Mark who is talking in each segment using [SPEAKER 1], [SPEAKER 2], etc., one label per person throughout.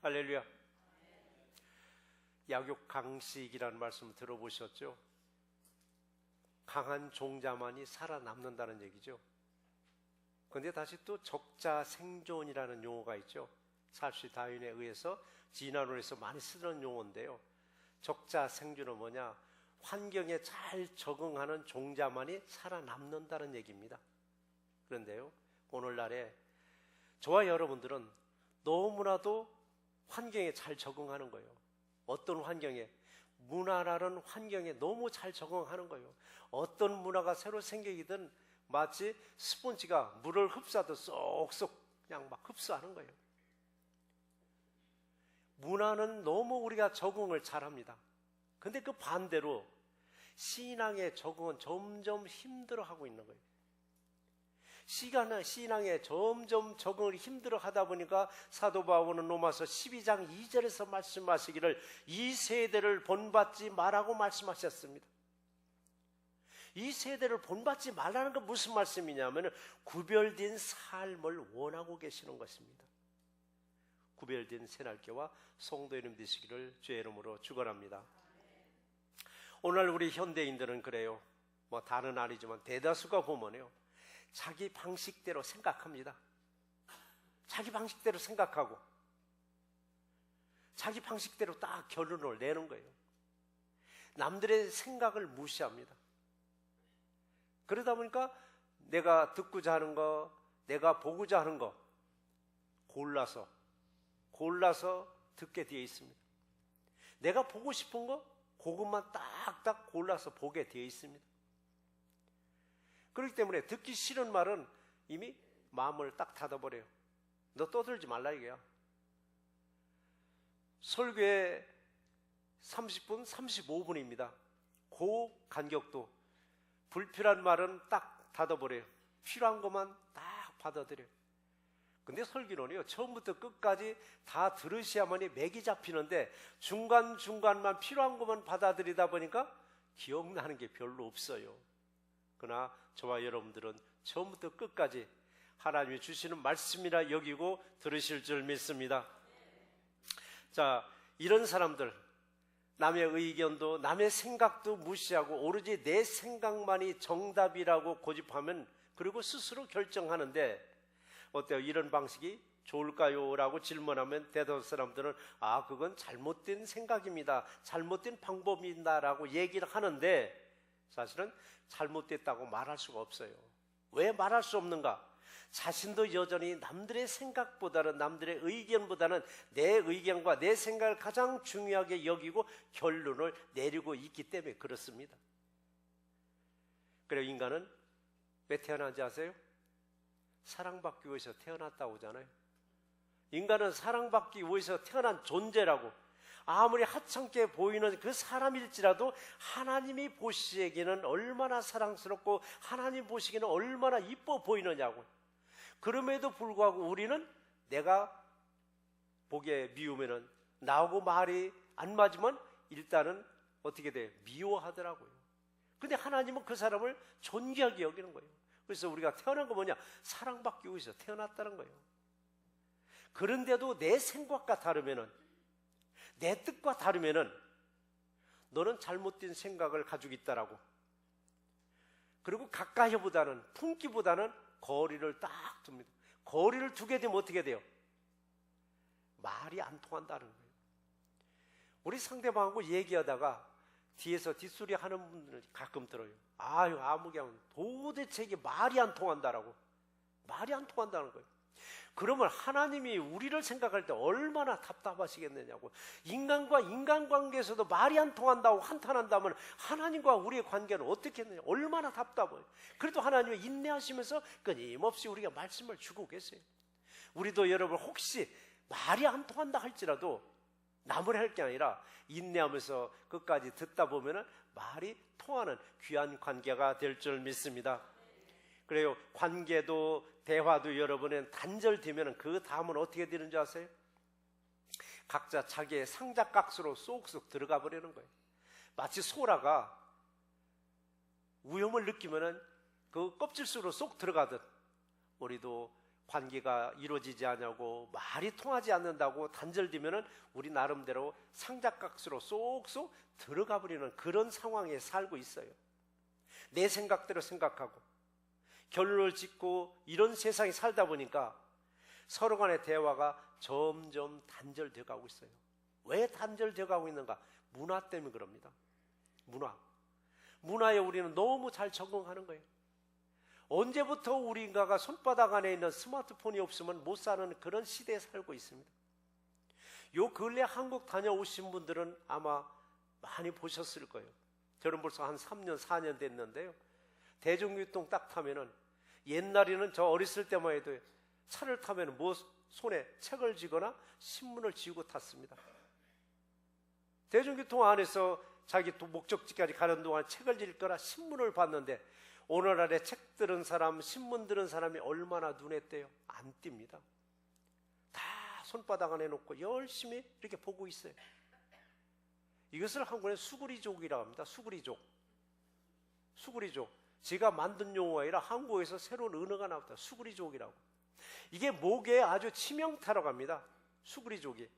[SPEAKER 1] 할렐루야. 약육강식이라는 말씀 들어보셨죠? 강한 종자만이 살아남는다는 얘기죠. 그런데 다시 또 적자 생존이라는 용어가 있죠. 찰스 다윈에 의해서 진화론에서 많이 쓰는 용어인데요. 적자 생존은 뭐냐? 환경에 잘 적응하는 종자만이 살아남는다는 얘기입니다. 그런데요, 오늘날에 저와 여러분들은 너무나도 환경에 잘 적응하는 거예요. 어떤 환경에? 문화라는 환경에 너무 잘 적응하는 거예요. 어떤 문화가 새로 생기든 마치 스펀지가 물을 흡수하듯 쏙쏙 그냥 막 흡수하는 거예요. 문화는 너무 우리가 적응을 잘합니다. 근데 그 반대로 신앙의 적응은 점점 힘들어하고 있는 거예요. 신앙에 점점 적응을 힘들어 하다 보니까 사도 바울은 로마서 12장 2절에서 말씀하시기를 이 세대를 본받지 말라고 말씀하셨습니다. 이 세대를 본받지 말라는 건 무슨 말씀이냐면 구별된 삶을 원하고 계시는 것입니다. 구별된 새날개와 성도 이름 되시기를 주의 이름으로 축원합니다. 오늘 우리 현대인들은 그래요. 뭐 다는 아니지만 대다수가 보면요, 자기 방식대로 생각합니다. 자기 방식대로 생각하고 자기 방식대로 딱 결론을 내는 거예요. 남들의 생각을 무시합니다. 그러다 보니까 내가 듣고자 하는 거, 내가 보고자 하는 거 골라서 듣게 되어 있습니다. 내가 보고 싶은 거 그것만 딱딱 골라서 보게 되어 있습니다. 그렇기 때문에 듣기 싫은 말은 이미 마음을 딱 닫아버려요. 너 떠들지 말라 이거야. 설교에 30분, 35분입니다. 그 간격도 불필요한 말은 딱 닫아버려요. 필요한 것만 딱 받아들여요. 근데 설교는요, 처음부터 끝까지 다 들으셔야만이 맥이 잡히는데 중간중간만 필요한 것만 받아들이다 보니까 기억나는 게 별로 없어요. 그러나 저와 여러분들은 처음부터 끝까지 하나님이 주시는 말씀이라 여기고 들으실 줄 믿습니다. 자, 이런 사람들, 남의 의견도 남의 생각도 무시하고 오로지 내 생각만이 정답이라고 고집하면, 그리고 스스로 결정하는데 어때요? 이런 방식이 좋을까요? 라고 질문하면 대다수 사람들은 그건 잘못된 생각입니다, 잘못된 방법입니다 라고 얘기를 하는데, 사실은 잘못됐다고 말할 수가 없어요. 왜 말할 수 없는가? 자신도 여전히 남들의 생각보다는, 남들의 의견보다는 내 의견과 내 생각을 가장 중요하게 여기고 결론을 내리고 있기 때문에 그렇습니다. 그래서 인간은 왜 태어난지 아세요? 사랑받기 위해서 태어났다고 하잖아요. 인간은 사랑받기 위해서 태어난 존재라고. 아무리 하찮게 보이는 그 사람일지라도 하나님이 보시기에는 얼마나 사랑스럽고 하나님 보시기에는 얼마나 이뻐 보이느냐고. 그럼에도 불구하고 우리는 내가 보기에 미우면은, 나하고 말이 안 맞으면 일단은 어떻게 돼? 미워하더라고요. 근데 하나님은 그 사람을 존귀하게 여기는 거예요. 그래서 우리가 태어난 거 뭐냐? 사랑받기 위해서 태어났다는 거예요. 그런데도 내 생각과 다르면은, 내 뜻과 다르면은 너는 잘못된 생각을 가지고 있다라고. 그리고 가까이보다는, 품기보다는 거리를 딱 둡니다. 거리를 두게 되면 어떻게 돼요? 말이 안 통한다는 거예요. 우리 상대방하고 얘기하다가 뒤에서 뒷소리 하는 분들은 가끔 들어요. 아무개는 도대체 이게 말이 안 통한다라고. 말이 안 통한다는 거예요. 그러면 하나님이 우리를 생각할 때 얼마나 답답하시겠느냐고. 인간과 인간관계에서도 말이 안 통한다고 한탄한다면 하나님과 우리의 관계는 어떻게 했느냐, 얼마나 답답해요. 그래도 하나님은 인내하시면서 끊임없이 우리가 말씀을 주고 계세요. 우리도 여러분 혹시 말이 안 통한다 할지라도 나무를 할 게 아니라 인내하면서 끝까지 듣다 보면 말이 통하는 귀한 관계가 될 줄 믿습니다. 그래요. 관계도 대화도 여러분은 단절되면 그 다음은 어떻게 되는 줄 아세요? 각자 자기의 상자각수로 쏙쏙 들어가 버리는 거예요. 마치 소라가 위험을 느끼면 그 껍질 속으로 쏙 들어가듯 우리도 관계가 이루어지지 않냐고 말이 통하지 않는다고 단절되면은 우리 나름대로 상자각수로 쏙쏙 들어가 버리는 그런 상황에 살고 있어요. 내 생각대로 생각하고 결론을 짓고 이런 세상에 살다 보니까 서로 간의 대화가 점점 단절되어 가고 있어요. 왜 단절되어 가고 있는가? 문화 때문에 그럽니다. 문화에 우리는 너무 잘 적응하는 거예요. 언제부터 우리가 손바닥 안에 있는 스마트폰이 없으면 못 사는 그런 시대에 살고 있습니다. 요 근래 한국 다녀오신 분들은 아마 많이 보셨을 거예요. 저는 벌써 한 3년, 4년 됐는데요. 대중교통 딱 타면은 옛날에는 저 어렸을 때만 해도 차를 타면 뭐 손에 책을 쥐거나 신문을 쥐고 탔습니다. 대중교통 안에서 자기 목적지까지 가는 동안 책을 읽거나 신문을 봤는데 오늘날에 책 들은 사람, 신문 들은 사람이 얼마나 눈에 띄어요? 안 띕니다. 다 손바닥 안에 놓고 열심히 이렇게 보고 있어요. 이것을 한국에 수구리족이라고 합니다. 수구리족. 제가 만든 용어가 아니라 한국에서 새로운 언어가 나왔다. 수구리족이라고. 이게 목에 아주 치명타라고 합니다. 수구리족이.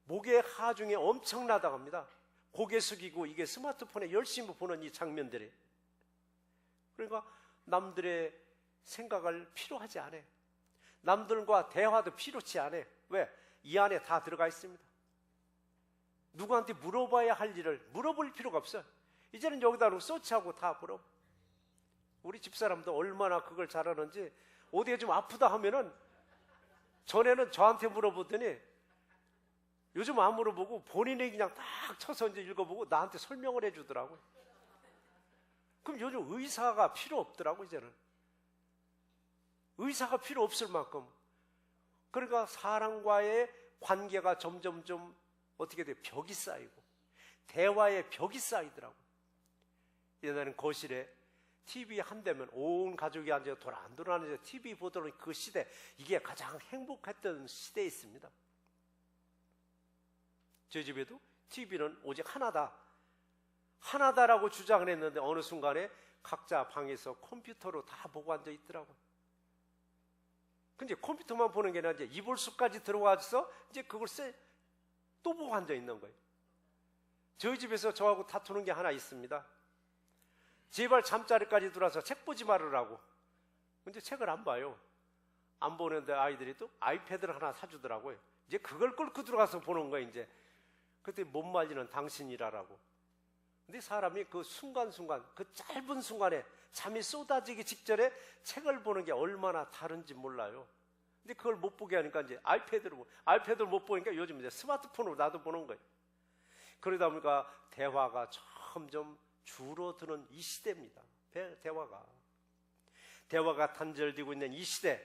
[SPEAKER 1] 목의 하중에 엄청나다고 합니다. 고개 숙이고 이게 스마트폰에 열심히 보는 이 장면들이. 그러니까 남들의 생각을 필요하지 않아요. 남들과 대화도 필요치 않아요. 왜? 이 안에 다 들어가 있습니다. 누구한테 물어봐야 할 일을 물어볼 필요가 없어요. 이제는 여기다 놓고 서치하고 다 물어. 우리 집사람도 얼마나 그걸 잘하는지 어디가 좀 아프다 하면은 전에는 저한테 물어보더니 요즘 안 물어보고 본인이 그냥 딱 쳐서 이제 읽어보고 나한테 설명을 해주더라고요. 그럼 요즘 의사가 필요 없더라고. 이제는 의사가 필요 없을 만큼. 그러니까 사람과의 관계가 점점 좀 어떻게 돼요? 벽이 쌓이고 대화의 벽이 쌓이더라고. 옛날에는 거실에 TV 한 대면 온 가족이 앉아 돌아다니면서 TV 보던 그 시대, 이게 가장 행복했던 시대에 있습니다. 저희 집에도 TV는 오직 하나다라고 주장을 했는데 어느 순간에 각자 방에서 컴퓨터로 다 보고 앉아 있더라고요. 근데 컴퓨터만 보는 게 아니라 이제 이불속까지 들어와서 이제 그걸 또 보고 앉아 있는 거예요. 저희 집에서 저하고 다투는 게 하나 있습니다. 제발 잠자리까지 들어와서 책 보지 말으라고. 근데 책을 안 봐요. 안 보는데 아이들이 또 아이패드를 하나 사주더라고요. 이제 그걸 끌고 들어가서 보는 거예요. 이제 그때 못 말리는 당신이라라고. 근데 사람이 그 순간순간, 그 짧은 순간에 잠이 쏟아지기 직전에 책을 보는 게 얼마나 다른지 몰라요. 근데 그걸 못 보게 하니까 이제 아이패드를 못 보니까 요즘 이제 스마트폰으로 나도 보는 거예요. 그러다 보니까 대화가 점점 줄어드는 이 시대입니다. 대화가 단절되고 있는 이 시대,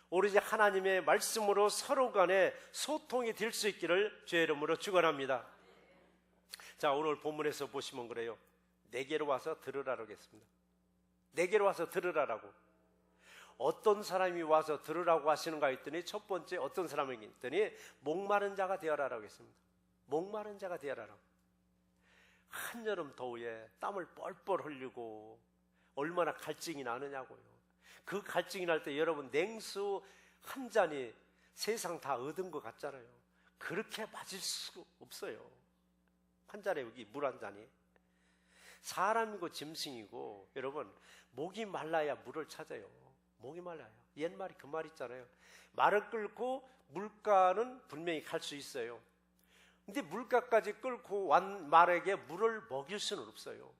[SPEAKER 1] 오로지 하나님의 말씀으로 서로 간에 소통이 될 수 있기를 주의 이름으로 축원합니다. 자, 오늘 본문에서 보시면 그래요. 내게로 와서 들으라고 했습니다. 내게로 와서 들으라고. 어떤 사람이 와서 들으라고 하시는가 했더니 첫 번째 어떤 사람이 했더니 목마른 자가 되어라라고 했습니다. 목마른 자가 되어라라고. 한여름 더위에 땀을 뻘뻘 흘리고 얼마나 갈증이 나느냐고요. 그 갈증이 날 때 여러분 냉수 한 잔이 세상 다 얻은 것 같잖아요. 그렇게 마실 수 없어요. 한 잔에 여기 물 한 잔이. 사람이고 짐승이고 여러분 목이 말라야 물을 찾아요. 목이 말라요. 옛말에 그 말 있잖아요. 말을 끌고 물가는 분명히 갈 수 있어요. 근데 물가까지 끌고 완 말에게 물을 먹일 수는 없어요.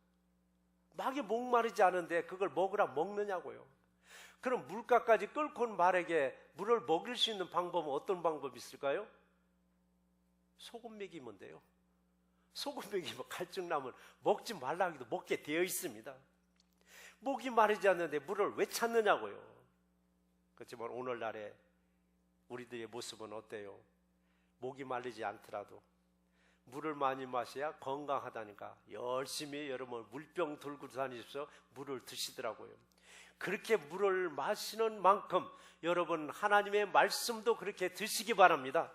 [SPEAKER 1] 막이 목마르지 않은데 그걸 먹느냐고요. 그럼 물가까지 끌고 온 말에게 물을 먹일 수 있는 방법은 어떤 방법이 있을까요? 소금 먹이면 돼요. 소금 먹이면 갈증나면 먹지 말라 하기도 먹게 되어 있습니다. 목이 마르지 않는데 물을 왜 찾느냐고요. 그렇지만 오늘날에 우리들의 모습은 어때요? 목이 마르지 않더라도 물을 많이 마셔야 건강하다니까 열심히 여러분 물병 들고 다니십시오. 물을 드시더라고요. 그렇게 물을 마시는 만큼 여러분 하나님의 말씀도 그렇게 드시기 바랍니다.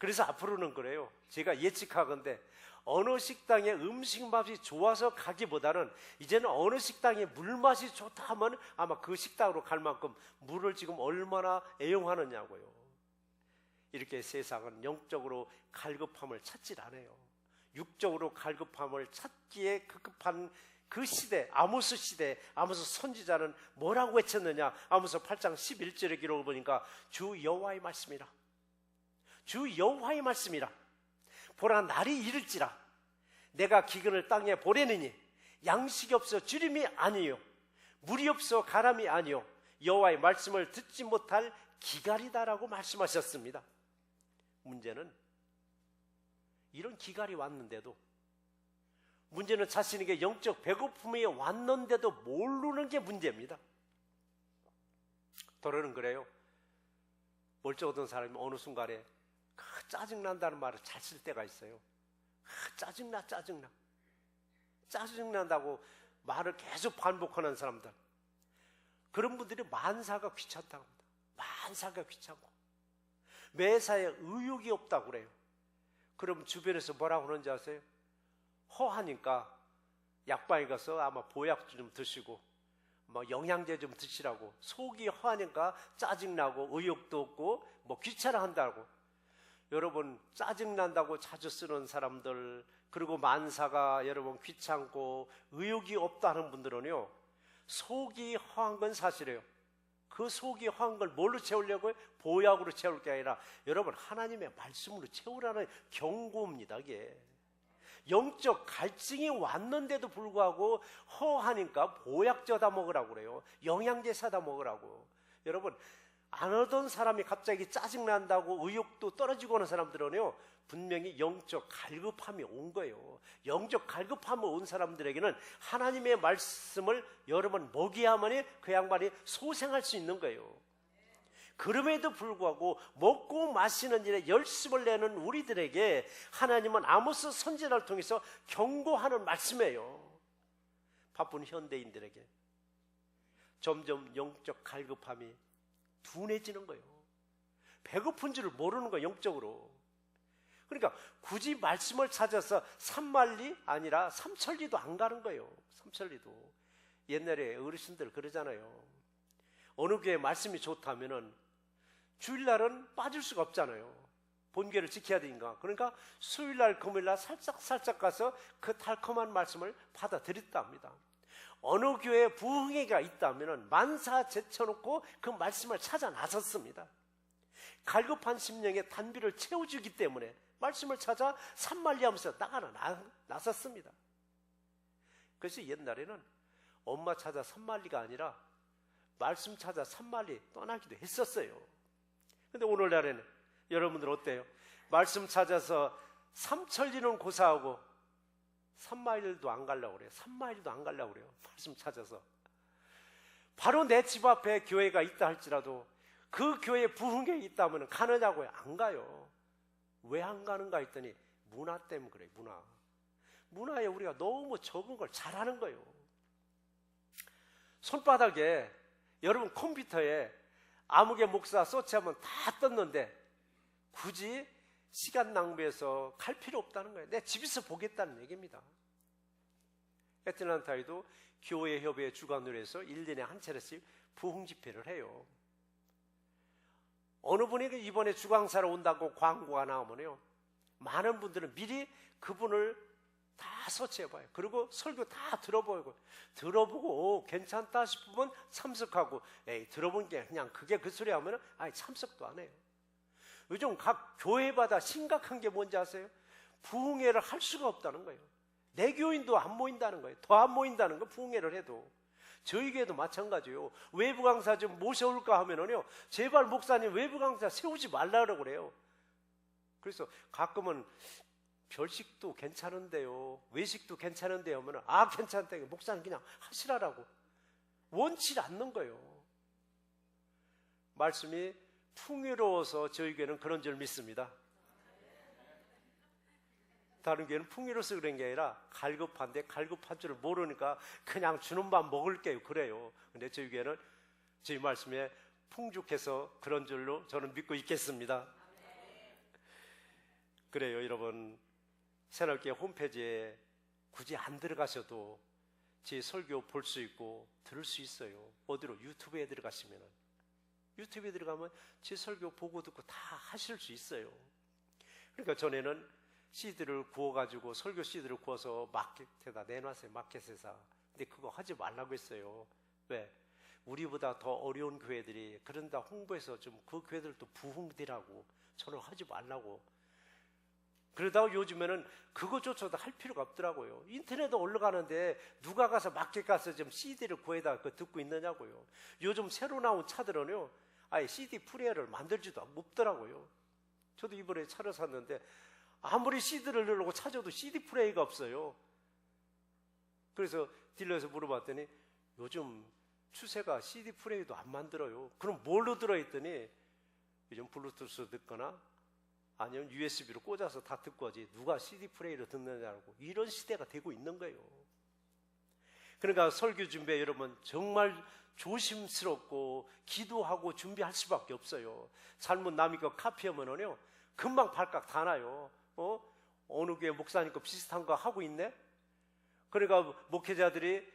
[SPEAKER 1] 그래서 앞으로는 그래요. 제가 예측하건대 어느 식당의 음식 맛이 좋아서 가기보다는 이제는 어느 식당의 물맛이 좋다 하면 아마 그 식당으로 갈 만큼 물을 지금 얼마나 애용하느냐고요. 이렇게 세상은 영적으로 갈급함을 찾질 않아요. 육적으로 갈급함을 찾기에 급급한 그 시대, 아모스 시대, 아모스 선지자는 뭐라고 외쳤느냐? 아모스 8장 11절의 기록을 보니까 주 여호와의 말씀이라, 주 여호와의 말씀이라, 보라 날이 이를지라 내가 기근을 땅에 보내느니 양식이 없어 주림이 아니요 물이 없어 가람이 아니요 여호와의 말씀을 듣지 못할 기갈이다라고 말씀하셨습니다. 문제는 이런 기갈이 왔는데도, 문제는 자신에게 영적 배고픔이 왔는데도 모르는 게 문제입니다. 도로는 그래요. 멀쩡하던 사람이 어느 순간에 짜증난다는 말을 잘 쓸 때가 있어요. 짜증난다고 말을 계속 반복하는 사람들, 그런 분들이 만사가 귀찮다고 합니다. 만사가 귀찮고 매사에 의욕이 없다고 그래요. 그럼 주변에서 뭐라고 그러는지 아세요? 허하니까 약방에 가서 아마 보약 좀 드시고 뭐 영양제 좀 드시라고, 속이 허하니까 짜증나고 의욕도 없고 뭐 귀찮아 한다고. 여러분, 짜증난다고 자주 쓰는 사람들, 그리고 만사가 여러분 귀찮고 의욕이 없다는 분들은요, 속이 허한 건 사실이에요. 그 속이 허한 걸 뭘로 채우려고요? 보약으로 채울 게 아니라 여러분 하나님의 말씀으로 채우라는 경고입니다. 이게 영적 갈증이 왔는데도 불구하고 허하니까 보약 져다 먹으라고 그래요. 영양제 사다 먹으라고. 여러분, 안 하던 사람이 갑자기 짜증난다고 의욕도 떨어지고 하는 사람들은요, 분명히 영적 갈급함이 온 거예요. 영적 갈급함이 온 사람들에게는 하나님의 말씀을 여러 번 먹여야만이 그 양반이 소생할 수 있는 거예요. 그럼에도 불구하고 먹고 마시는 일에 열심을 내는 우리들에게 하나님은 아모스 선지자를 통해서 경고하는 말씀이에요. 바쁜 현대인들에게 점점 영적 갈급함이 둔해지는 거예요. 배고픈 줄을 모르는 거예요, 영적으로. 그러니까 굳이 말씀을 찾아서 산만리 아니라 삼천리도 안 가는 거예요. 삼천리도. 옛날에 어르신들 그러잖아요. 어느 교회 말씀이 좋다면은 주일날은 빠질 수가 없잖아요. 본교를 지켜야 되니까. 그러니까 수요일날, 금요일날 살짝 가서 그 달콤한 말씀을 받아들였다 합니다. 어느 교회에 부흥회가 있다면은 만사 제쳐놓고 그 말씀을 찾아 나섰습니다. 갈급한 심령의 단비를 채워주기 때문에 말씀을 찾아 산만리하면서 나섰습니다. 그래서 옛날에는 엄마 찾아 산만리가 아니라 말씀 찾아 산만리 떠나기도 했었어요. 근데 오늘날에는 여러분들 어때요? 말씀 찾아서 삼천리는 고사하고 3마일도 안 가려고 그래요. 3마일도 안 가려고 그래요. 말씀 찾아서. 바로 내 집 앞에 교회가 있다 할지라도 그 교회 부흥회에 있다면 가느냐고요? 안 가요. 왜 안 가는가 했더니 문화 때문에 그래요. 문화에 우리가 너무 적은 걸 잘하는 거예요. 손바닥에 여러분 컴퓨터에 아무개 목사 서치하면 다 떴는데 굳이 시간 낭비해서 갈 필요 없다는 거예요. 내 집에서 보겠다는 얘기입니다. 애틀란타에도 교회 협의회 주관으로 해서 1년에 한 차례씩 부흥 집회를 해요. 어느 분이 이번에 주강사로 온다고 광고가 나오면요, 많은 분들은 미리 그분을 다 서치해봐요. 그리고 설교 다 들어보고 괜찮다 싶으면 참석하고, 들어본 게 그냥 그게 그 소리 하면 아예 참석도 안 해요. 요즘 각 교회마다 심각한 게 뭔지 아세요? 부흥회를 할 수가 없다는 거예요. 내 교인도 안 모인다는 거예요. 더 안 모인다는 거, 부흥회를 해도. 저희 교회도 마찬가지예요. 외부 강사 좀 모셔올까 하면은요, 제발 목사님 외부 강사 세우지 말라고 그래요. 그래서 가끔은 별식도 괜찮은데요, 외식도 괜찮은데요 하면은 괜찮다. 목사님 그냥 하시라라고. 원치 않는 거예요. 말씀이 풍요로워서 저희 교회는 그런 줄 믿습니다. 다른 교회는 풍요로워서 그런 게 아니라 갈급한데 갈급한 줄을 모르니까 그냥 주는 밥 먹을게요. 그래요. 근데 저희 교회는 저희 말씀에 풍족해서 그런 줄로 저는 믿고 있겠습니다. 그래요, 여러분. 새롭게 홈페이지에 굳이 안 들어가셔도 제 설교 볼 수 있고 들을 수 있어요. 어디로? 유튜브에 들어가시면, 유튜브에 들어가면 제 설교 보고 듣고 다 하실 수 있어요. 그러니까 전에는 CD를 구워가지고, 설교 CD를 구워서 마켓에다 내놨어요. 마켓에서. 근데 그거 하지 말라고 했어요. 왜? 우리보다 더 어려운 교회들이 그런다 홍보해서 좀 그 교회들도 부흥되라고, 저는 하지 말라고. 그러다가 요즘에는 그거조차도 할 필요가 없더라고요. 인터넷에 올라가는데 누가 가서 마켓 가서 좀 CD를 구해다 듣고 있느냐고요. 요즘 새로 나온 차들은요, 아예 CD 플레이어를 만들지도 없더라고요. 저도 이번에 차를 샀는데 아무리 CD를 넣으려고 찾아도 CD 플레이가 없어요. 그래서 딜러에서 물어봤더니 요즘 추세가 CD 플레이도 안 만들어요. 그럼 뭘로 들어있더니 요즘 블루투스 듣거나 아니면 USB로 꽂아서 다 듣고 하지 누가 CD 플레이로 듣느냐고. 이런 시대가 되고 있는 거예요. 그러니까 설교 준비에 여러분 정말 조심스럽고 기도하고 준비할 수밖에 없어요. 잘못 남이 거 카피하면은요 금방 발칵 다 나요. 어느 교회 목사님 거 비슷한 거 하고 있네. 그러니까 목회자들이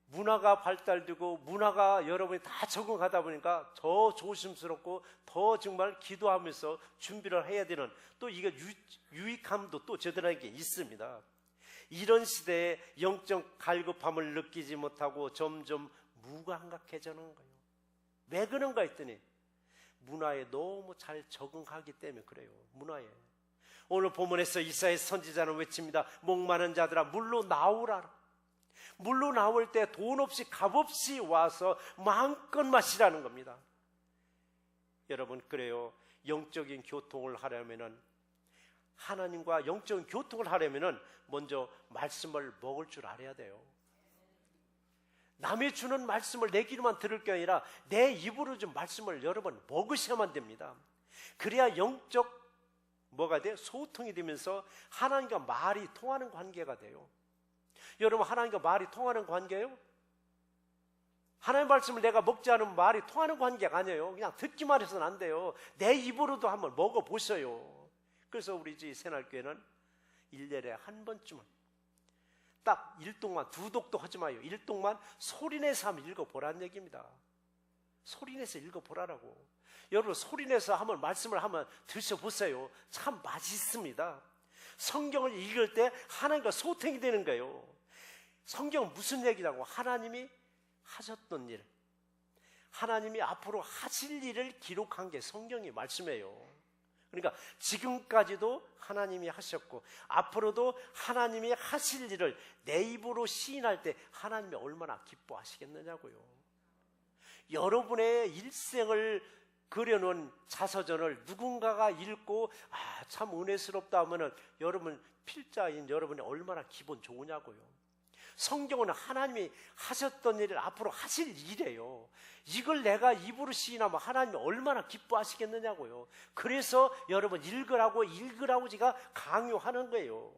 [SPEAKER 1] 문화가 발달되고 문화가 여러분이 다 적응하다 보니까 더 조심스럽고 더 정말 기도하면서 준비를 해야 되는, 또 이게 유익함도 또 저들에게 있습니다. 이런 시대에 영적 갈급함을 느끼지 못하고 점점 무감각해지는 거예요. 왜 그런가 했더니 문화에 너무 잘 적응하기 때문에 그래요. 문화에. 오늘 본문에서 이사야 선지자는 외칩니다. 목마른 자들아 물로 나오라. 물로 나올 때 돈 없이 값 없이 와서 마음껏 마시라는 겁니다. 여러분, 그래요. 영적인 교통을 하려면은, 하나님과 영적인 교통을 하려면은 먼저 말씀을 먹을 줄 알아야 돼요. 남이 주는 말씀을 내 귀로만 들을 게 아니라 내 입으로 좀 말씀을 여러분 먹으셔야만 됩니다. 그래야 영적 뭐가 돼? 소통이 되면서 하나님과 말이 통하는 관계가 돼요. 여러분, 하나님과 말이 통하는 관계예요? 하나님 말씀을 내가 먹지 않으면 말이 통하는 관계가 아니에요. 그냥 듣기만 해서는 안 돼요. 내 입으로도 한번 먹어보셔요. 그래서 우리 집 새날교회는 1년에 한 번쯤은 딱 1독만, 2독도 하지 마요. 1독만 소리내서 한번 읽어보라는 얘기입니다. 소리내서 읽어보라라고. 여러분, 소리내서 한번 말씀을 한번 드셔보세요. 참 맛있습니다. 성경을 읽을 때 하나님과 소통이 되는 거예요. 성경은 무슨 얘기냐고? 하나님이 하셨던 일, 하나님이 앞으로 하실 일을 기록한 게 성경의 말씀이에요. 그러니까 지금까지도 하나님이 하셨고 앞으로도 하나님이 하실 일을 내 입으로 시인할 때 하나님이 얼마나 기뻐하시겠느냐고요. 여러분의 일생을 그려놓은 자서전을 누군가가 읽고 참 은혜스럽다 하면은 여러분 필자인 여러분이 얼마나 기분 좋으냐고요. 성경은 하나님이 하셨던 일을 앞으로 하실 일이에요. 이걸 내가 입으로 시인하면 하나님이 얼마나 기뻐하시겠느냐고요. 그래서 여러분 읽으라고 제가 강요하는 거예요.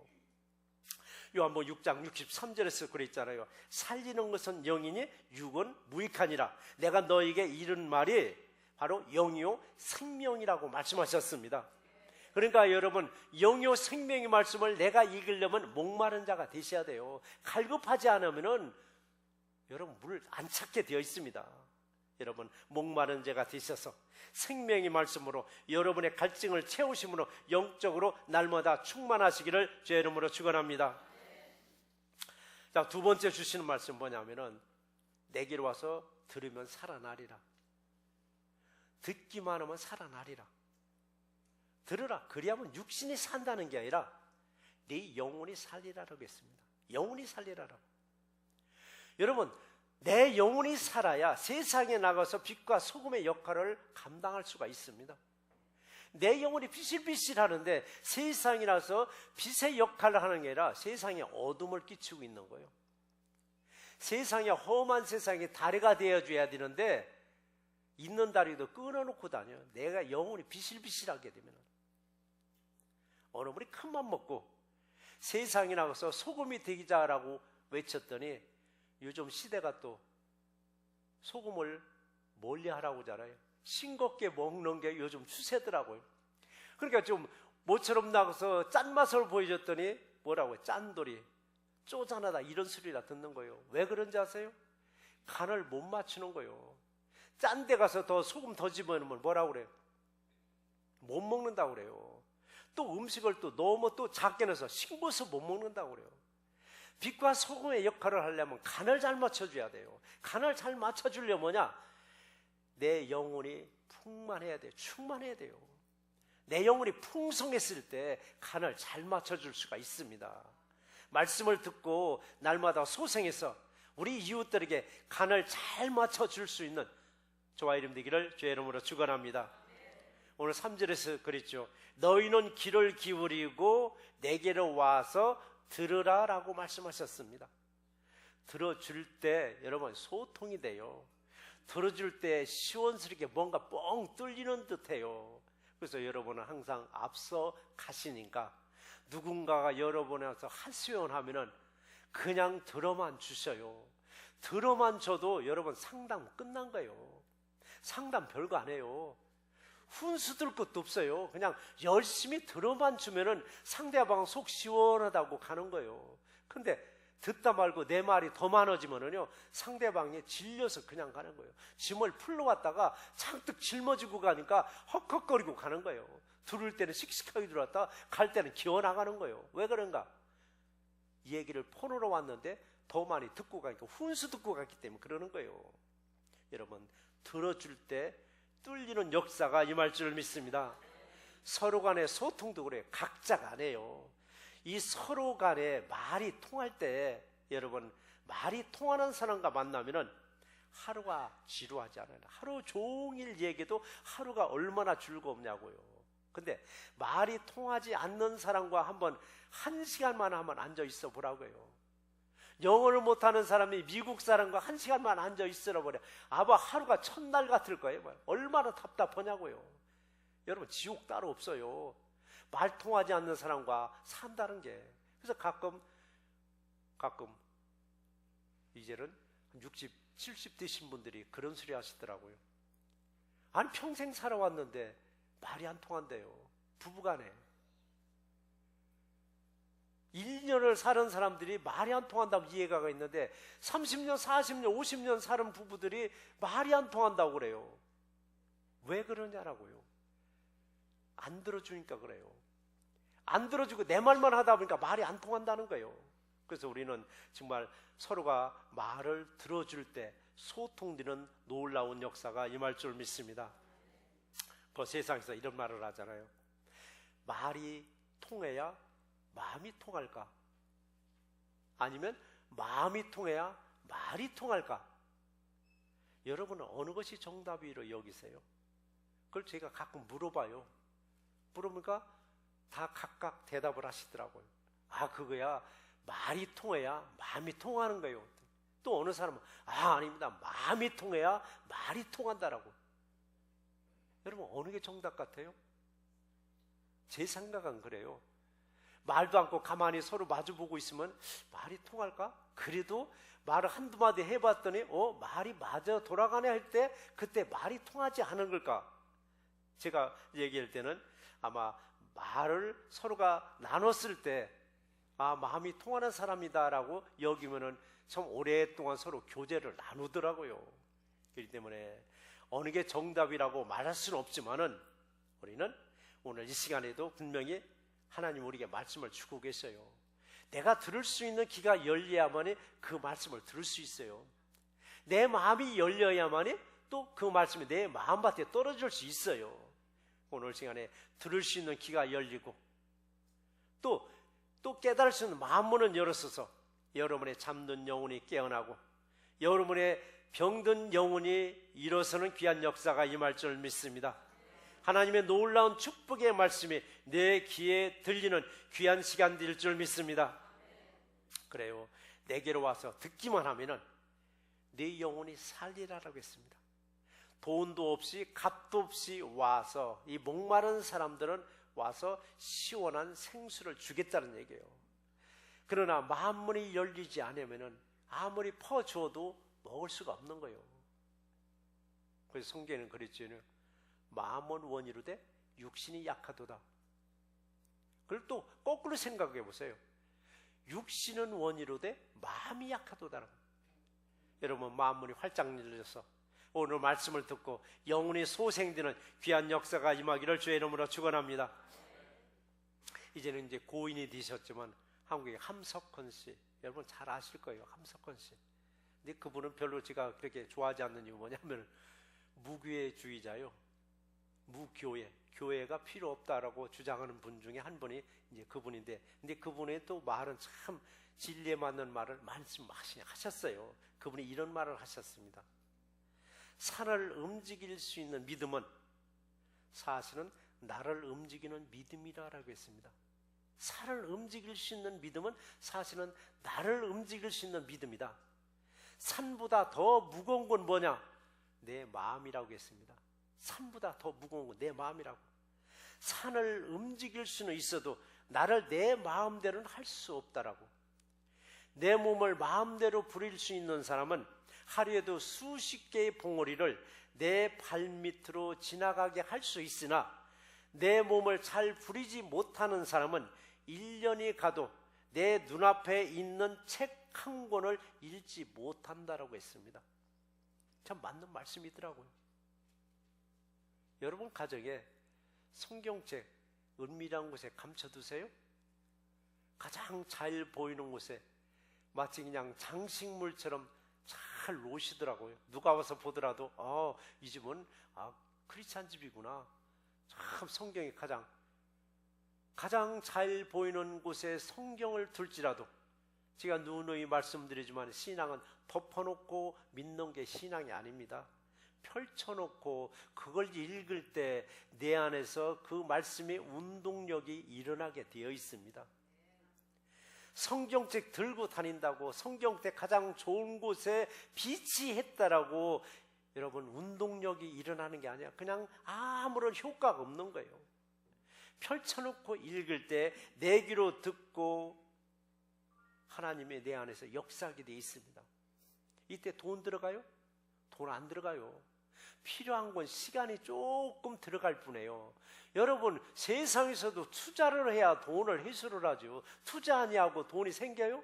[SPEAKER 1] 요한복음 6장 63절에서 그랬잖아요. 살리는 것은 영이니 육은 무익하니라. 내가 너에게 이른 말이 바로 영이요 생명이라고 말씀하셨습니다. 그러니까 여러분, 영이요 생명의 말씀을 내가 읽으려면 목마른 자가 되셔야 돼요. 갈급하지 않으면은 여러분 물을 안 찾게 되어 있습니다. 여러분, 목마른 자가 되셔서 생명의 말씀으로 여러분의 갈증을 채우심으로 영적으로 날마다 충만하시기를 주의 이름으로 축원합니다. 자, 두 번째 주시는 말씀 뭐냐면은 내게로 와서 들으면 살아나리라. 듣기만 하면 살아나리라. 들으라. 그리하면 육신이 산다는 게 아니라 네 영혼이 살리라라고 했습니다. 영혼이 살리라라고. 여러분, 내 영혼이 살아야 세상에 나가서 빛과 소금의 역할을 감당할 수가 있습니다. 내 영혼이 비실비실 하는데 세상이라서 빛의 역할을 하는 게 아니라 세상에 어둠을 끼치고 있는 거예요. 세상에 험한 세상에 다리가 되어줘야 되는데 있는 다리도 끊어놓고 다녀요. 내가 영혼이 비실비실하게 되면 어느 분이 큰맘 먹고 세상에 나가서 소금이 되기자라고 외쳤더니 요즘 시대가 또 소금을 멀리하라고 하잖아요. 싱겁게 먹는 게 요즘 추세더라고요. 그러니까 좀 모처럼 나가서 짠맛을 보여줬더니 뭐라고요? 짠돌이, 쪼잔하다, 이런 소리라 듣는 거예요. 왜 그런지 아세요? 간을 못 맞추는 거예요. 짠 데 가서 더 소금 더 집어넣으면 뭐라고 그래요? 못 먹는다고 그래요. 또 음식을 또 너무 또 작게 넣어서 싱거워서 못 먹는다고 그래요. 빛과 소금의 역할을 하려면 간을 잘 맞춰줘야 돼요. 간을 잘 맞춰주려면 뭐냐? 내 영혼이 풍만해야 돼요. 충만해야 돼요. 내 영혼이 풍성했을 때 간을 잘 맞춰줄 수가 있습니다. 말씀을 듣고 날마다 소생해서 우리 이웃들에게 간을 잘 맞춰줄 수 있는 저와 이름 되기를 주의 이름으로 축원합니다. 오늘 3절에서 그랬죠. 너희는 귀를 기울이고 내게로 와서 들으라 라고 말씀하셨습니다. 들어줄 때 여러분 소통이 돼요. 들어줄 때 시원스럽게 뭔가 뻥 뚫리는 듯해요. 그래서 여러분은 항상 앞서 가시니까 누군가가 여러분에서 하소연하면은 그냥 들어만 주셔요. 들어만 줘도 여러분 상담 끝난 거예요. 상담 별거 안 해요. 훈수 들 것도 없어요. 그냥 열심히 들어만 주면은 상대방 속 시원하다고 가는 거예요. 근데 듣다 말고 내 말이 더 많아지면은요, 상대방이 질려서 그냥 가는 거예요. 짐을 풀러 왔다가 잔뜩 짊어지고 가니까 헉헉거리고 가는 거예요. 들을 때는 씩씩하게 들어왔다 갈 때는 기어나가는 거예요. 왜 그런가? 이 얘기를 폰으로 왔는데 더 많이 듣고 가니까 훈수 듣고 갔기 때문에 그러는 거예요. 여러분, 들어줄 때 뚫리는 역사가 임할 줄 믿습니다. 서로 간의 소통도 그래요. 각자가 안 해요. 이 서로 간에 말이 통할 때 여러분, 말이 통하는 사람과 만나면은 하루가 지루하지 않아요. 하루 종일 얘기해도 하루가 얼마나 즐겁냐고요. 근데 말이 통하지 않는 사람과 한번 1시간만 한번 앉아 있어 보라고요. 영어를 못하는 사람이 미국 사람과 1시간만 앉아 있으라 그래. 아마 하루가 첫날 같을 거예요. 얼마나 답답하냐고요. 여러분, 지옥 따로 없어요. 말 통하지 않는 사람과 산다는 게. 그래서 가끔 이제는 60, 70 되신 분들이 그런 소리 하시더라고요. 아니, 평생 살아왔는데 말이 안 통한대요. 부부간에 1년을 사는 사람들이 말이 안 통한다고 이해가 있는데 30년, 40년, 50년 사는 부부들이 말이 안 통한다고 그래요. 왜 그러냐라고요. 안 들어주니까 그래요. 안 들어주고 내 말만 하다 보니까 말이 안 통한다는 거예요. 그래서 우리는 정말 서로가 말을 들어줄 때 소통되는 놀라운 역사가 임할 줄 믿습니다. 그 세상에서 이런 말을 하잖아요. 말이 통해야 마음이 통할까? 아니면 마음이 통해야 말이 통할까? 여러분은 어느 것이 정답이라고 여기세요? 그걸 제가 가끔 물어봐요. 물어보니까 다 각각 대답을 하시더라고요. 아, 그거야. 말이 통해야 마음이 통하는 거예요. 또 어느 사람은 아닙니다. 마음이 통해야 말이 통한다라고. 여러분, 어느 게 정답 같아요? 제 생각은 그래요. 말도 않고 가만히 서로 마주보고 있으면 말이 통할까? 그래도 말을 한두 마디 해봤더니 말이 맞아 돌아가네 할 때 그때 말이 통하지 않은 걸까? 제가 얘기할 때는 아마 말을 서로가 나눴을 때 마음이 통하는 사람이다라고 여기면은 참 오랫동안 서로 교제를 나누더라고요. 그렇기 때문에 어느 게 정답이라고 말할 수는 없지만은 우리는 오늘 이 시간에도 분명히 하나님 우리에게 말씀을 주고 계셔요. 내가 들을 수 있는 귀가 열려야만이 그 말씀을 들을 수 있어요. 내 마음이 열려야만이 또 그 말씀이 내 마음밭에 떨어질 수 있어요. 오늘 시간에 들을 수 있는 귀가 열리고 또 깨달을 수 있는 마음문은 열었어서 여러분의 잠든 영혼이 깨어나고 여러분의 병든 영혼이 일어서는 귀한 역사가 임할 줄 믿습니다. 하나님의 놀라운 축복의 말씀이 내 귀에 들리는 귀한 시간 될 줄 믿습니다. 그래요. 내게로 와서 듣기만 하면은 내 영혼이 살리라라고 했습니다. 돈도 없이 값도 없이 와서 이 목마른 사람들은 와서 시원한 생수를 주겠다는 얘기예요. 그러나 마음문이 열리지 않으면은 아무리 퍼주어도 먹을 수가 없는 거예요. 그래서 성경에는 그랬죠. 마음은 원이로되 육신이 약하도다. 그걸 또 거꾸로 생각해 보세요. 육신은 원이로되 마음이 약하도다. 여러분 마음문이 활짝 열려서 오늘 말씀을 듣고 영혼이 소생되는 귀한 역사가 임하기를 주의 이름으로 축원합니다. 이제는 이제 고인이 되셨지만 한국의 함석헌 씨, 여러분 잘 아실 거예요. 함석헌 씨. 근데 그분은 별로 제가 그렇게 좋아하지 않는 이유 뭐냐면 무교회주의자요. 무교회, 교회가 필요 없다라고 주장하는 분 중에 한 분이 이제 그분인데, 근데 그분의 또 말은 참 진리에 맞는 말을 말씀하셨어요. 그분이 이런 말을 하셨습니다. 산을 움직일 수 있는 믿음은 사실은 나를 움직이는 믿음이라고 했습니다. 산을 움직일 수 있는 믿음은 사실은 나를 움직일 수 있는 믿음이다. 산보다 더 무거운 건 뭐냐? 내 마음이라고 했습니다. 산보다 더 무거운 건 내 마음이라고. 산을 움직일 수는 있어도 나를 내 마음대로는 할 수 없다라고. 내 몸을 마음대로 부릴 수 있는 사람은 하루에도 수십 개의 봉우리를 내 발밑으로 지나가게 할 수 있으나 내 몸을 잘 부리지 못하는 사람은 1년이 가도 내 눈앞에 있는 책 한 권을 읽지 못한다라고 했습니다. 참 맞는 말씀이더라고요. 여러분 가정에 성경책 은밀한 곳에 감춰두세요. 가장 잘 보이는 곳에 마치 그냥 장식물처럼 잘 놓으시더라고요. 누가 와서 보더라도 이 집은 크리스찬 집이구나. 참 성경이 가장 잘 보이는 곳에 성경을 둘지라도, 제가 누누이 말씀드리지만 신앙은 덮어놓고 믿는 게 신앙이 아닙니다. 펼쳐놓고 그걸 읽을 때 내 안에서 그 말씀의 운동력이 일어나게 되어 있습니다. 성경책 들고 다닌다고 성경책 가장 좋은 곳에 비치했다라고 여러분 운동력이 일어나는 게 아니라 그냥 아무런 효과가 없는 거예요. 펼쳐놓고 읽을 때 내 귀로 듣고 하나님의 내 안에서 역사하게 되어 있습니다. 이때 돈 들어가요? 돈 안 들어가요. 필요한 건 시간이 조금 들어갈 뿐이에요. 여러분 세상에서도 투자를 해야 돈을 회수를 하죠. 투자 아니하고 돈이 생겨요?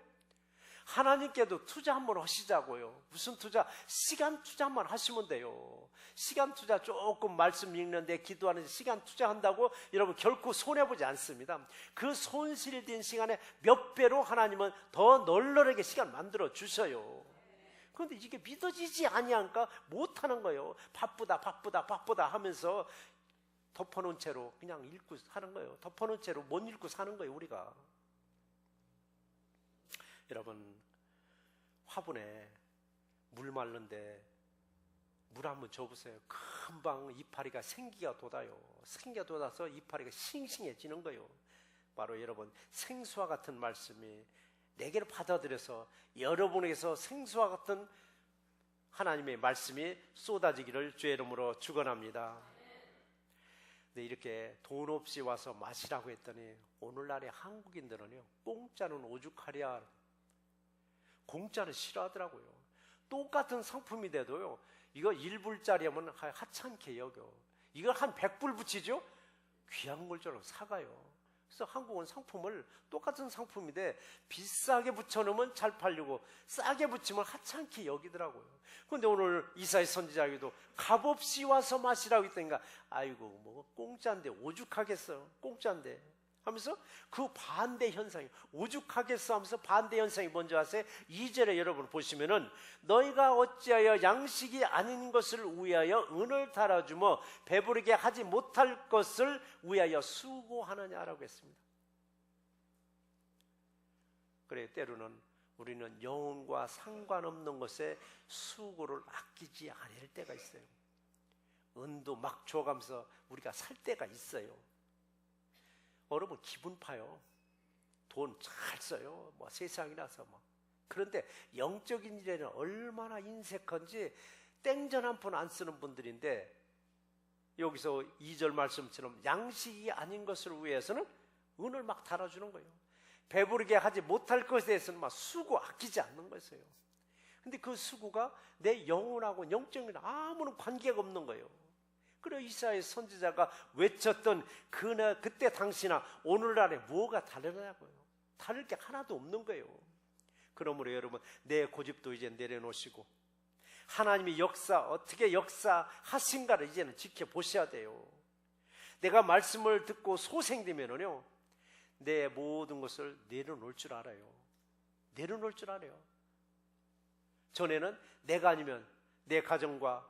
[SPEAKER 1] 하나님께도 투자 한번 하시자고요. 무슨 투자? 시간 투자만 하시면 돼요. 시간 투자 조금 말씀 읽는데 기도하는데 시간 투자한다고 여러분 결코 손해보지 않습니다. 그 손실된 시간에 몇 배로 하나님은 더 널널하게 시간 만들어 주셔요. 그런데 이게 믿어지지 아니하니까 못하는 거예요. 바쁘다 하면서 덮어놓은 채로 그냥 읽고 사는 거예요. 덮어놓은 채로 못 읽고 사는 거예요, 우리가. 여러분 화분에 물 마른데 물 한번 줘보세요. 금방 이파리가 생기가 돋아요. 생기가 돋아서 이파리가 싱싱해지는 거예요. 바로 여러분 생수와 같은 말씀이 내게로 받아들여서 여러분에게서 생수와 같은 하나님의 말씀이 쏟아지기를 주의 이름으로 축원합니다. 네, 이렇게 돈 없이 와서 마시라고 했더니 오늘날의 한국인들은요 공짜는 오죽하랴, 공짜는 싫어하더라고요. 똑같은 상품이 돼도요 이거 1불짜리 하면 하찮게 여겨. 이걸 한 100불 붙이죠? 귀한 걸 좀 사가요. 그래서 한국은 상품을 똑같은 상품인데 비싸게 붙여놓으면 잘 팔리고 싸게 붙이면 하찮게 여기더라고요. 그런데 오늘 이사야 선지자에게도 값없이 와서 마시라고 했다니까 아이고 뭐 공짜인데 오죽하겠어, 공짜인데 하면서 그 반대 현상이 오죽하겠어 하면서 반대 현상이 뭔지 아세요? 2절에 여러분 보시면은 너희가 어찌하여 양식이 아닌 것을 위하여 은을 달아주며 배부르게 하지 못할 것을 위하여 수고하느냐라고 했습니다. 그래 때로는 우리는 영혼과 상관없는 것에 수고를 아끼지 않을 때가 있어요. 은도 막 줘가면서 우리가 살 때가 있어요. 여러분 기분 파요. 돈 잘 써요. 뭐 세상이라서 뭐. 그런데 영적인 일에는 얼마나 인색한지 땡전 한 푼 안 쓰는 분들인데 여기서 2절 말씀처럼 양식이 아닌 것을 위해서는 은을 막 달아주는 거예요. 배부르게 하지 못할 것에 대해서는 막 수고 아끼지 않는 것이에요. 근데 그 수고가 내 영혼하고 영적인 아무런 관계가 없는 거예요. 그래 이사야 선지자가 외쳤던 그때 당시나 오늘날에 뭐가 다르냐고요. 다를 게 하나도 없는 거예요. 그러므로 여러분 내 고집도 이제 내려놓으시고 하나님이 어떻게 역사하신가를 이제는 지켜보셔야 돼요. 내가 말씀을 듣고 소생되면은요 내 모든 것을 내려놓을 줄 알아요. 내려놓을 줄 알아요. 전에는 내가 아니면 내 가정과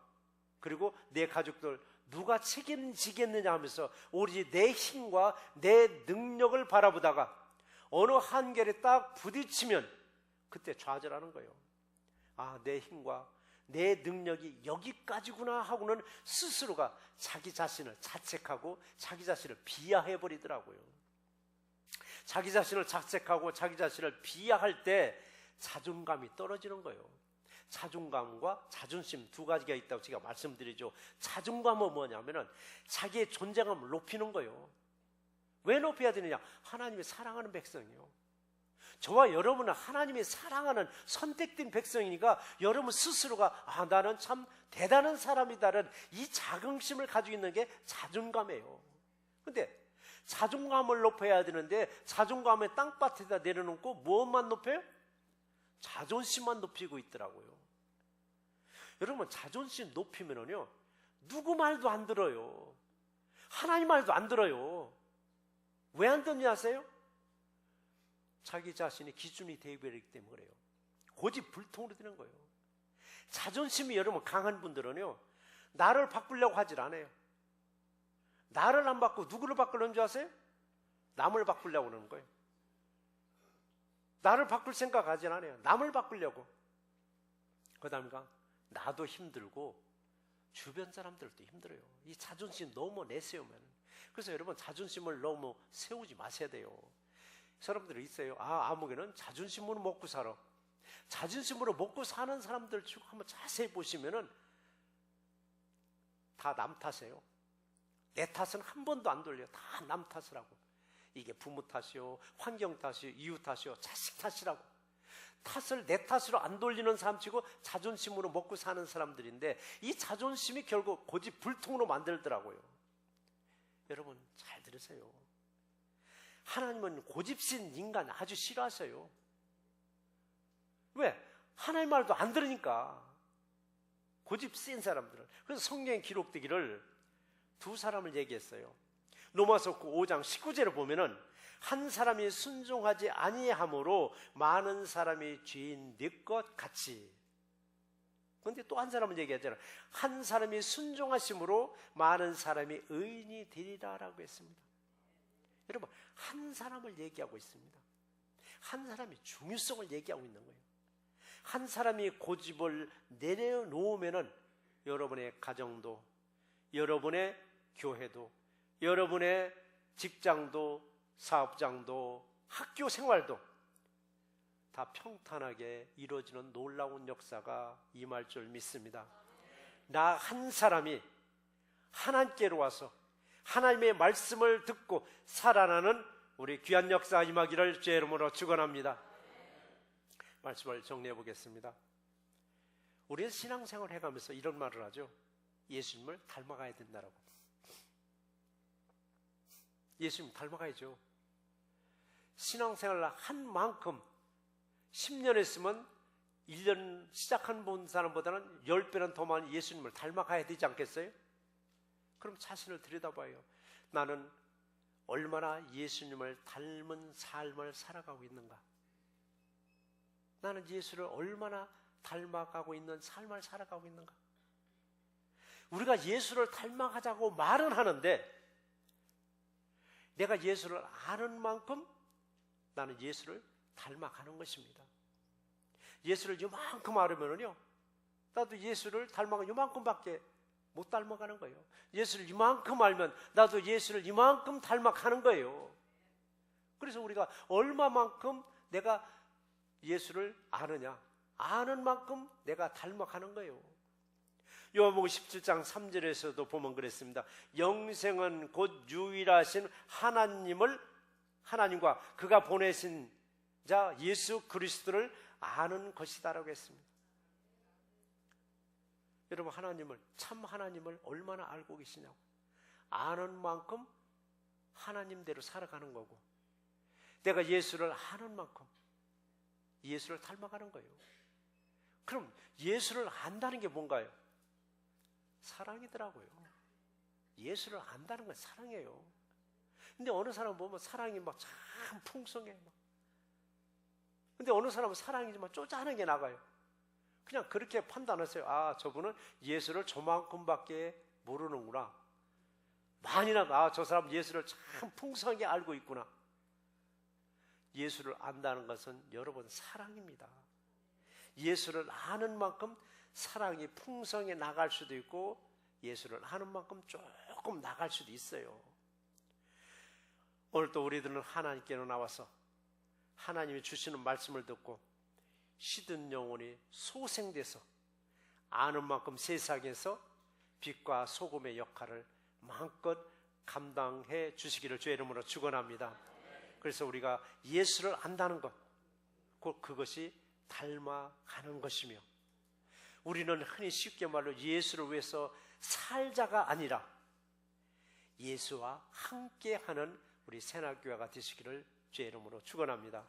[SPEAKER 1] 그리고 내 가족들 누가 책임지겠느냐 하면서 오로지 내 힘과 내 능력을 바라보다가 어느 한계에 딱 부딪히면 그때 좌절하는 거예요. 아, 내 힘과 내 능력이 여기까지구나 하고는 스스로가 자기 자신을 자책하고 자기 자신을 비하해버리더라고요. 자기 자신을 자책하고 자기 자신을 비하할 때 자존감이 떨어지는 거예요. 자존감과 자존심 두 가지가 있다고 제가 말씀드리죠. 자존감은 뭐냐면은 자기의 존재감을 높이는 거예요. 왜 높여야 되느냐? 하나님이 사랑하는 백성이요. 저와 여러분은 하나님이 사랑하는 선택된 백성이니까 여러분 스스로가 나는 참 대단한 사람이다라는 이 자긍심을 가지고 있는 게 자존감이에요. 근데 자존감을 높여야 되는데 자존감을 땅밭에다 내려놓고 무엇만 높여요? 자존심만 높이고 있더라고요. 여러분 자존심 높이면은요 누구 말도 안 들어요. 하나님 말도 안 들어요. 왜 안 듣냐 아세요? 자기 자신이 기준이 되어버리기 때문에 그래요. 고집불통으로 되는 거예요. 자존심이 여러분 강한 분들은요 나를 바꾸려고 하질 않아요. 나를 안 바꾸고 누구를 바꾸려는 줄 아세요? 남을 바꾸려고 그러는 거예요. 나를 바꿀 생각 하진 않아요. 남을 바꾸려고. 그 다음에 나도 힘들고 주변 사람들도 힘들어요. 이 자존심 너무 내세우면. 그래서 여러분 자존심을 너무 세우지 마셔야 돼요. 사람들이 있어요. 아무개는 자존심으로 먹고 살아. 자존심으로 먹고 사는 사람들 쭉 한번 자세히 보시면은 다 남 탓이에요. 내 탓은 한 번도 안 돌려. 다 남 탓을 하고. 이게 부모 탓이요, 환경 탓이요, 이웃 탓이요, 자식 탓이라고. 탓을 내 탓으로 안 돌리는 사람 치고 자존심으로 먹고 사는 사람들인데 이 자존심이 결국 고집불통으로 만들더라고요. 여러분 잘 들으세요. 하나님은 고집신 인간 아주 싫어하셔요. 왜? 하나님 말도 안 들으니까. 고집 센 사람들은. 그래서 성경에 기록되기를 두 사람을 얘기했어요. 로마서 5장 19절을 보면은 한 사람이 순종하지 아니함으로 많은 사람이 죄인 될 것 같이. 그런데 또 한 사람은 얘기하잖아요. 한 사람이 순종하심으로 많은 사람이 의인이 되리라라고 했습니다. 여러분 한 사람을 얘기하고 있습니다. 한 사람의 중요성을 얘기하고 있는 거예요. 한 사람이 고집을 내려놓으면은 여러분의 가정도, 여러분의 교회도, 여러분의 직장도, 사업장도, 학교 생활도 다 평탄하게 이루어지는 놀라운 역사가 임할 줄 믿습니다. 나 한 사람이 하나님께로 와서 하나님의 말씀을 듣고 살아나는 우리 귀한 역사 임하기를 주의 이름으로 축원합니다. 말씀을 정리해 보겠습니다. 우리는 신앙생활을 해가면서 이런 말을 하죠. 예수님을 닮아가야 된다라고. 예수님 닮아가야죠. 신앙생활을 한 만큼 10년 했으면 1년 시작한 본 사람보다는 10배는 더 많이 예수님을 닮아가야 되지 않겠어요? 그럼 자신을 들여다봐요. 나는 얼마나 예수님을 닮은 삶을 살아가고 있는가? 나는 예수를 얼마나 닮아가고 있는 삶을 살아가고 있는가? 우리가 예수를 닮아가자고 말은 하는데 내가 예수를 아는 만큼 나는 예수를 닮아가는 것입니다. 예수를 이만큼 알으면요 나도 예수를 닮아가 이만큼밖에 못 닮아가는 거예요. 예수를 이만큼 알면 나도 예수를 이만큼 닮아가는 거예요. 그래서 우리가 얼마만큼 내가 예수를 아느냐, 아는 만큼 내가 닮아가는 거예요. 요한복음 17장 3절에서도 보면 그랬습니다. 영생은 곧 유일하신 하나님과 그가 보내신 자 예수 그리스도를 아는 것이다라고 했습니다. 여러분, 하나님을, 참 하나님을 얼마나 알고 계시냐고. 아는 만큼 하나님대로 살아가는 거고, 내가 예수를 아는 만큼 예수를 닮아가는 거예요. 그럼 예수를 안다는 게 뭔가요? 사랑이더라고요. 예수를 안다는 건 사랑이에요. 근데 어느 사람 보면 사랑이 막 참 풍성해. 막. 근데 어느 사람은 사랑이 막 쪼잔하게 나가요. 그냥 그렇게 판단하세요. 아, 저분은 예수를 저만큼밖에 모르는구나. 많이나, 아, 저 사람 예수를 참 풍성하게 알고 있구나. 예수를 안다는 것은 여러분 사랑입니다. 예수를 아는 만큼 사랑이 풍성해 나갈 수도 있고, 예수를 아는 만큼 조금 나갈 수도 있어요. 오늘 또 우리들은 하나님께로 나와서 하나님이 주시는 말씀을 듣고 시든 영혼이 소생돼서 아는 만큼 세상에서 빛과 소금의 역할을 마음껏 감당해 주시기를 주의 이름으로 축원합니다. 그래서 우리가 예수를 안다는 것, 곧 그것이 닮아가는 것이며, 우리는 흔히 쉽게 말로 예수를 위해서 살자가 아니라 예수와 함께하는 우리 새날교회가 되시기를 주의 이름으로 축원합니다.